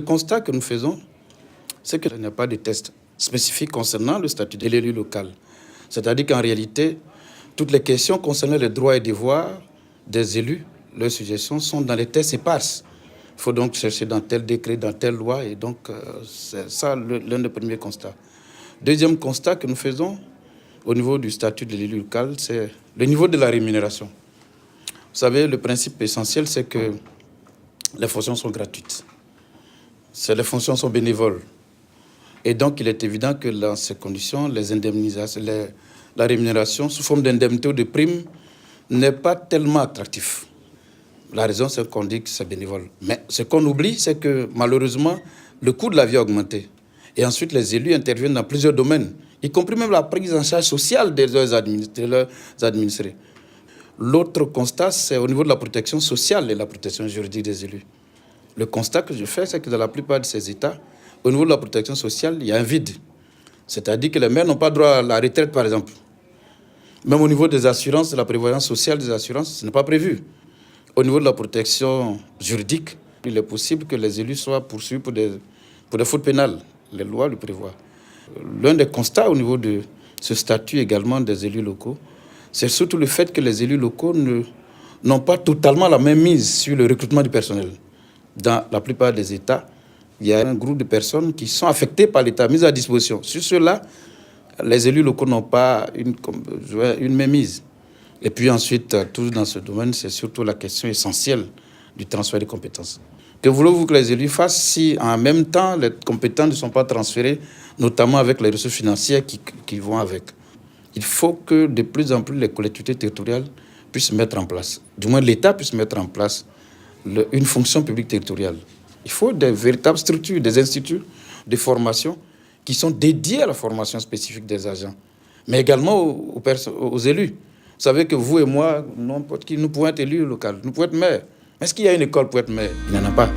constat que nous faisons, c'est qu'il n'y a pas de test spécifique concernant le statut de l'élu local. C'est-à-dire qu'en réalité, toutes les questions concernant les droits et devoirs des élus, leurs suggestions sont dans les tests éparses. Il faut donc chercher dans tel décret, dans telle loi, et donc c'est ça l'un des premiers constats. Deuxième constat que nous faisons au niveau du statut de l'élu local, c'est le niveau de la rémunération. Vous savez, le principe essentiel, c'est que les fonctions sont gratuites. Les fonctions sont bénévoles. Et donc, il est évident que dans ces conditions, les indemnisations, la rémunération sous forme d'indemnité ou de prime n'est pas tellement attractif. La raison, c'est qu'on dit que c'est bénévole. Mais ce qu'on oublie, c'est que malheureusement, le coût de la vie a augmenté. Et ensuite, les élus interviennent dans plusieurs domaines, y compris même la prise en charge sociale de leurs administrés. L'autre constat, c'est au niveau de la protection sociale et la protection juridique des élus. Le constat que je fais, c'est que dans la plupart de ces États, au niveau de la protection sociale, il y a un vide. C'est-à-dire que les maires n'ont pas droit à la retraite, par exemple. Même au niveau des assurances, de la prévoyance sociale des assurances, ce n'est pas prévu. Au niveau de la protection juridique, il est possible que les élus soient poursuivis pour des fautes pénales. Les lois le prévoient. L'un des constats au niveau de ce statut également des élus locaux, c'est surtout le fait que les élus locaux n'ont pas totalement la même mise sur le recrutement du personnel. Dans la plupart des États, il y a un groupe de personnes qui sont affectées par l'État, mises à disposition. Sur cela, les élus locaux n'ont pas une mainmise. Et puis ensuite, tout dans ce domaine, c'est surtout la question essentielle du transfert des compétences. Que voulez-vous que les élus fassent si en même temps les compétences ne sont pas transférées, notamment avec les ressources financières qui vont avec? Il faut que de plus en plus les collectivités territoriales puissent mettre en place, du moins l'État puisse mettre en place une fonction publique territoriale. Il faut des véritables structures, des instituts de formation qui sont dédiés à la formation spécifique des agents, mais également aux élus. Vous savez que vous et moi, n'importe qui, nous pouvons être élus locaux, nous pouvons être maires. Est-ce qu'il y a une école pour être maire? Il n'y en a pas.